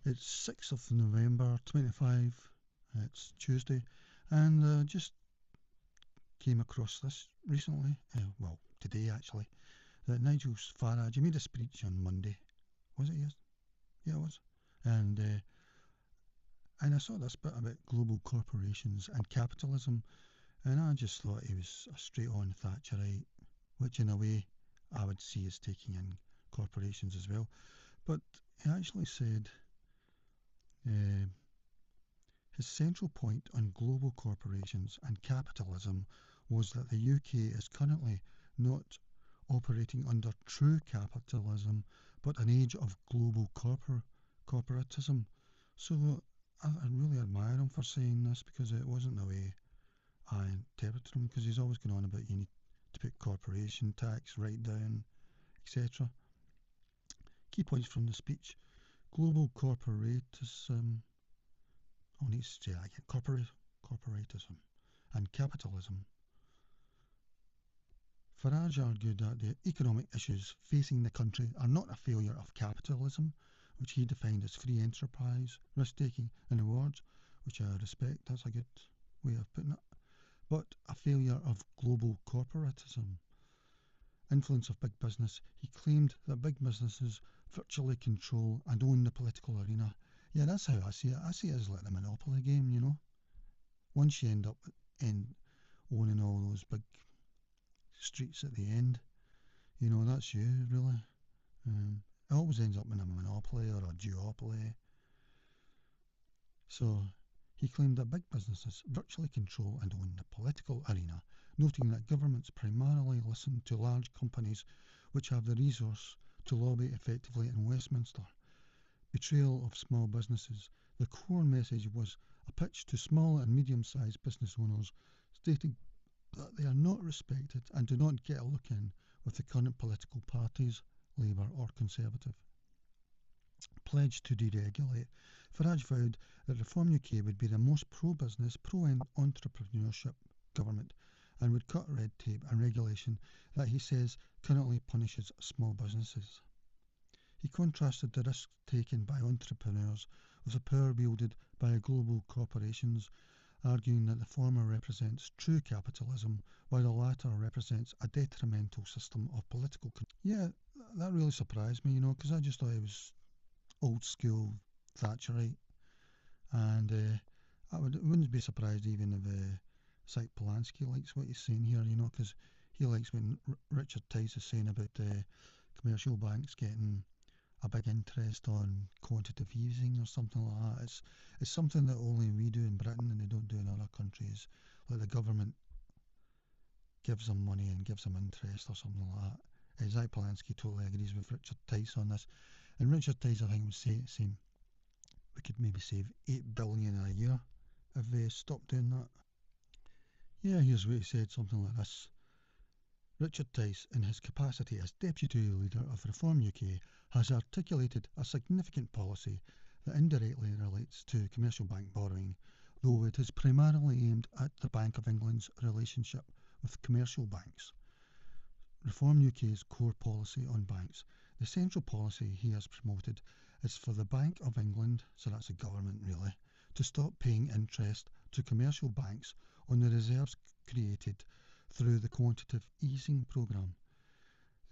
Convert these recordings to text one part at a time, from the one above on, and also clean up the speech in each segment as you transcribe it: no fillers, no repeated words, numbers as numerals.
It's 6th of November 25. It's Tuesday, and just came across this recently. Well, today actually. That Nigel Farage, he made a speech on Monday. Was it yes? Yeah, it was. And I saw this bit about global corporations and capitalism, and I just thought he was a straight-on Thatcherite, which in a way I would see as taking in corporations as well. But he actually said uh, his central point on global corporations and capitalism was that the UK is currently not operating under true capitalism, but an age of global corporatism. So I really admire him for saying this because it wasn't the way I interpreted him, because he's always going on about you need to put corporation tax right down, etc. Key points from the speech: global corporatism, oh, needs to say that again, corporatism and capitalism. Farage argued that the economic issues facing the country are not a failure of capitalism, which he defined as free enterprise, risk taking, and rewards, which I respect, that's a good way of putting it, but a failure of global corporatism. Influence of big business. He claimed that big businesses virtually control and own the political arena. Yeah, that's how I see it. I see it as like the Monopoly game, you know. Once you end up in owning all those big streets at the end, you know, that's you, really. It always ends up in a monopoly or a duopoly. So he claimed that big businesses virtually control and own the political arena, noting that governments primarily listen to large companies which have the resource to lobby effectively in Westminster. Betrayal of small businesses. The core message was a pitch to small and medium-sized business owners, stating that they are not respected and do not get a look in with the current political parties, Labour or Conservative. Pledged to deregulate. Farage vowed that Reform UK would be the most pro-business, pro-entrepreneurship government and would cut red tape and regulation that he says currently punishes small businesses. He contrasted the risk taken by entrepreneurs with the power wielded by global corporations, arguing that the former represents true capitalism while the latter represents a detrimental system of political control. Yeah, that really surprised me, you know, because I just thought it was old school Thatcherite, and I wouldn't be surprised even if Zach Polansky likes what he's saying here, you know, because he likes when Richard Tice is saying about commercial banks getting a big interest on quantitative easing or something like that. It's something that only we do in Britain and they don't do in other countries. Like the government gives them money and gives them interest or something like that. Zach Polansky totally agrees with Richard Tice on this. And Richard Tice, I think, was saying we could maybe save $8 billion a year if they stopped doing that. Yeah, here's what he said, something like this. Richard Tice, in his capacity as Deputy Leader of Reform UK, has articulated a significant policy that indirectly relates to commercial bank borrowing, though it is primarily aimed at the Bank of England's relationship with commercial banks. Reform UK's core policy on banks. The central policy he has promoted is for the Bank of England, so that's the government really, to stop paying interest to commercial banks on the reserves created through the quantitative easing programme.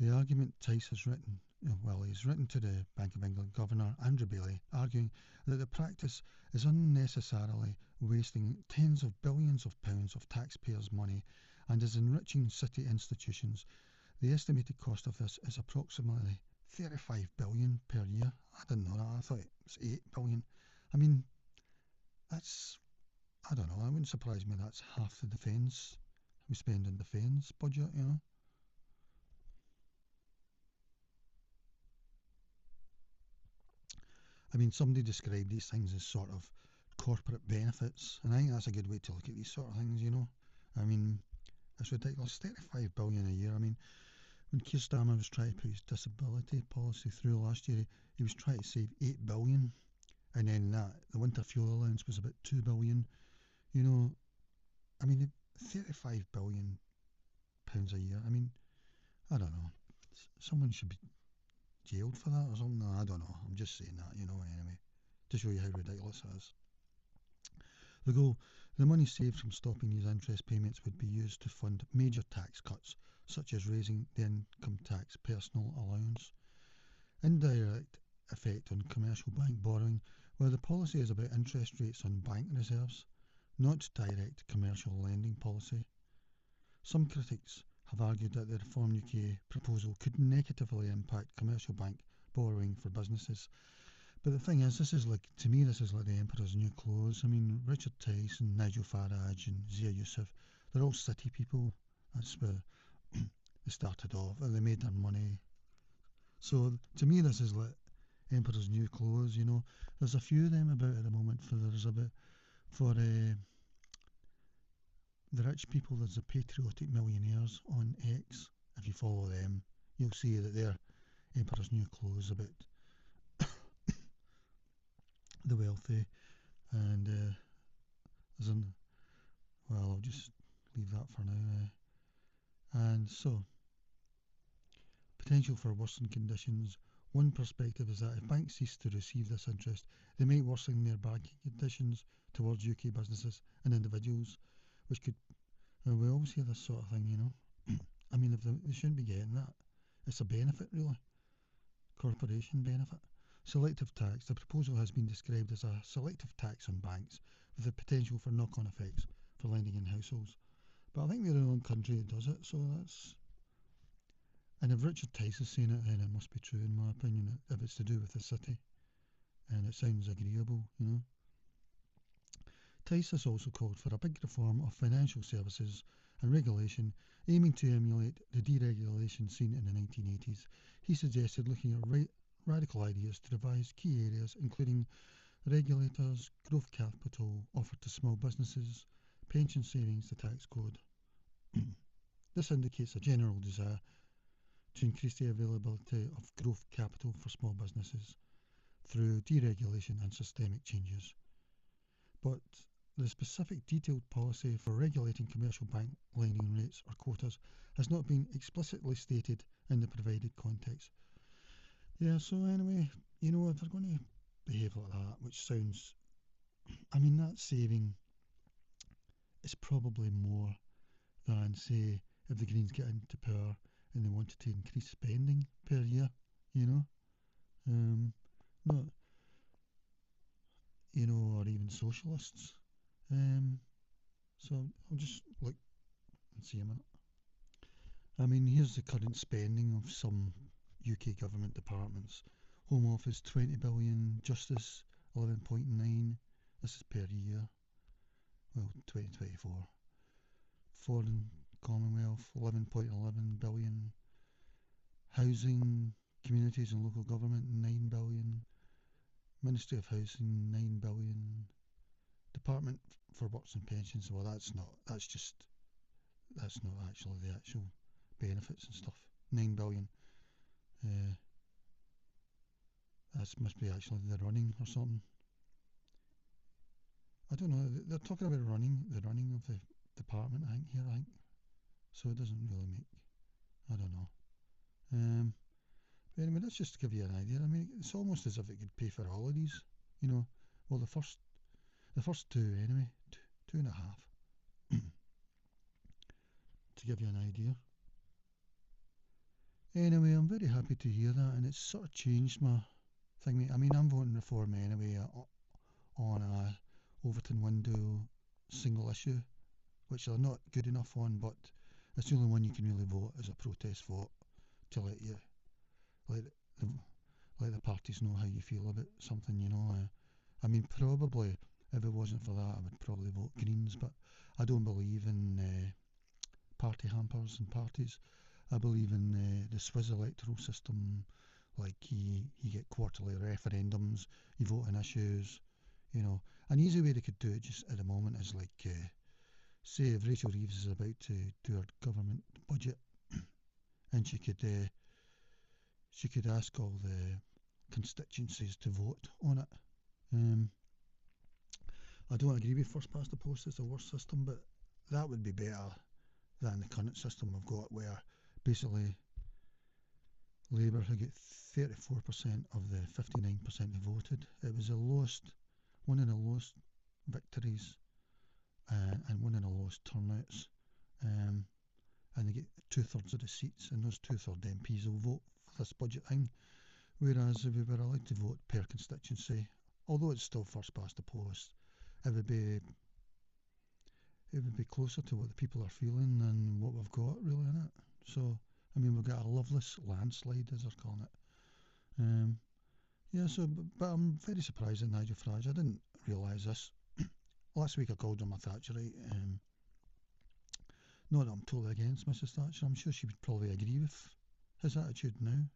The argument Tice has written, he's written to the Bank of England Governor Andrew Bailey, arguing that the practice is unnecessarily wasting tens of billions of pounds of taxpayers' money and is enriching city institutions. The estimated cost of this is approximately 35 billion per year. I didn't know that. I thought it was 8 billion. I mean, that's, I don't know, it wouldn't surprise me that's half the defence we spend in defence budget, you know. I mean, somebody described these things as sort of corporate benefits, and I think that's a good way to look at these sort of things, you know. I mean, it's ridiculous. 35 billion a year. I mean, when Keir Starmer was trying to put his disability policy through last year, he was trying to save 8 billion, and then the winter fuel allowance was about 2 billion. You know, I mean, 35 billion pounds a year. I mean, I don't know. Someone should be jailed for that or something. I don't know. I'm just saying that, you know. Anyway. to show you how ridiculous it is. The goal: the money saved from stopping these interest payments would be used to fund major tax cuts, such as raising the income tax personal allowance. Indirect effect on commercial bank borrowing, where the policy is about interest rates on bank reserves, not direct commercial lending policy. Some critics have argued that the Reform UK proposal could negatively impact commercial bank borrowing for businesses. But the thing is, to me, this is like the emperor's new clothes. I mean, Richard Tyson, Nigel Farage and Zia Youssef, they're all city people. That's where they started off, and they made their money. So to me, this is like emperor's new clothes, you know. There's a few of them about at the moment. For the rich people, there's the patriotic millionaires on X. If you follow them, you'll see that they're emperor's new clothes about the wealthy. And I'll just leave that for now. And so, potential for worsened conditions. One perspective is that if banks cease to receive this interest, they might worsen their banking conditions towards UK businesses and individuals, which could, we always hear this sort of thing, you know. I mean, if they shouldn't be getting that. It's a benefit, really. Corporation benefit. Selective tax. The proposal has been described as a selective tax on banks with the potential for knock-on effects for lending in households. But I think they're the only country that does it, so that's... And if Richard Tice is saying it, then it must be true, in my opinion, if it's to do with the city. And it sounds agreeable, you know. Tice has also called for a big reform of financial services and regulation, aiming to emulate the deregulation seen in the 1980s. He suggested looking at radical ideas to revise key areas, including regulators, growth capital offered to small businesses, pension savings, the tax code. This indicates a general desire to increase the availability of growth capital for small businesses through deregulation and systemic changes. But the specific detailed policy for regulating commercial bank lending rates or quotas has not been explicitly stated in the provided context. Yeah, so anyway, you know, if they're going to behave like that, which sounds, I mean, that saving is probably more than, say, if the Greens get into power and they wanted to increase spending per year, you know, not, you know, or even socialists. So I'll just look and see a minute. I mean, here's the current spending of some UK government departments. Home Office 20 billion, Justice 11.9, this is per year, well 2024. Foreign Commonwealth 11.11 billion, Housing, Communities and Local Government 9 billion, Ministry of Housing 9 billion, Department for Works and Pensions, well that's not actually the actual benefits and stuff, 9 billion. That must be actually the running or something. I don't know, they're talking about the running of the department, I think. So it doesn't really make, I don't know. But anyway, that's just to give you an idea. I mean, it's almost as if it could pay for all of these, you know. Well, the first two anyway, two and a half, to give you an idea. Anyway, I'm very happy to hear that, and it's sort of changed my thing. I mean, I'm voting Reform anyway on a Overton window single issue, which they're not good enough on, but it's the only one you can really vote as a protest vote to let the parties know how you feel about something, you know. I mean, probably if it wasn't for that, I would probably vote Greens, but I don't believe in party hampers and parties. I believe in the Swiss electoral system, like you get quarterly referendums, you vote on issues, you know. An easy way they could do it just at the moment is like, say if Rachel Reeves is about to do her government budget, and she could ask all the constituencies to vote on it. I don't agree with first past the post as the worst system, but that would be better than the current system we've got, where basically Labour, who get 34% of the 59% who voted. It was one of the lowest victories and one of the lowest turnouts. And they get 2/3 of the seats, and those 2/3 MPs will vote for this budget thing. Whereas if we were allowed to vote per constituency, although it's still first past the post, it would be closer to what the people are feeling than what we've got really in it. So I mean, we've got a loveless landslide, as they're calling it. Yeah. So, but I'm very surprised at Nigel Farage. I didn't realise this. Last week I called him a Thatcherite. Not that I'm totally against Mrs. Thatcher. I'm sure she would probably agree with his attitude now.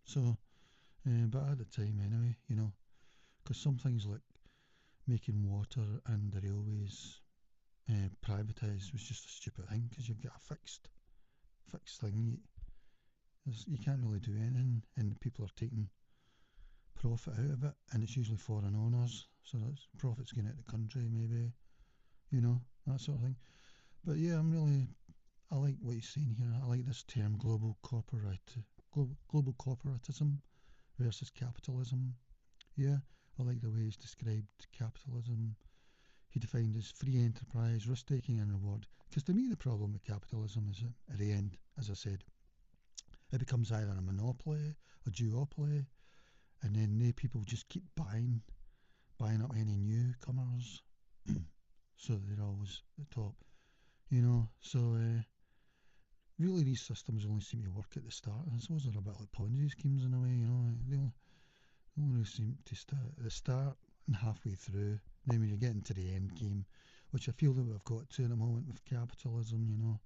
So, but at the time anyway, because some things like making water and the railways privatised was just a stupid thing, because you've got a fixed thing. You can't really do anything, and people are taking profit out of it, and it's usually foreign owners, so that's profits going out of the country, maybe, that sort of thing. But yeah, I like what he's saying here. I like this term global corporatism versus capitalism. Yeah, I like the way he's described capitalism. He defined as free enterprise, risk-taking and reward. Because to me the problem with capitalism is at the end, as I said, it becomes either a monopoly, a duopoly, and then they people just keep buying up any newcomers, so they're always at the top, So really, these systems only seem to work at the start. I suppose they're a bit like Ponzi schemes in a way, They only seem to start at the start and halfway through. Then when you get into the end game, which I feel that we've got to at the moment with capitalism,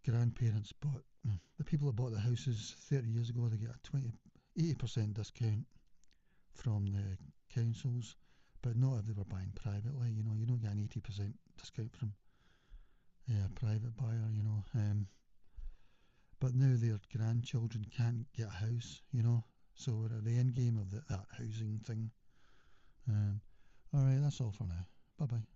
grandparents bought, the people that bought the houses 30 years ago, they get a 80% discount from the councils, but not if they were buying privately. You don't get an 80% discount from a private buyer. But now their grandchildren can't get a house. So we're at the end game of that housing thing. All right, that's all for now. Bye bye.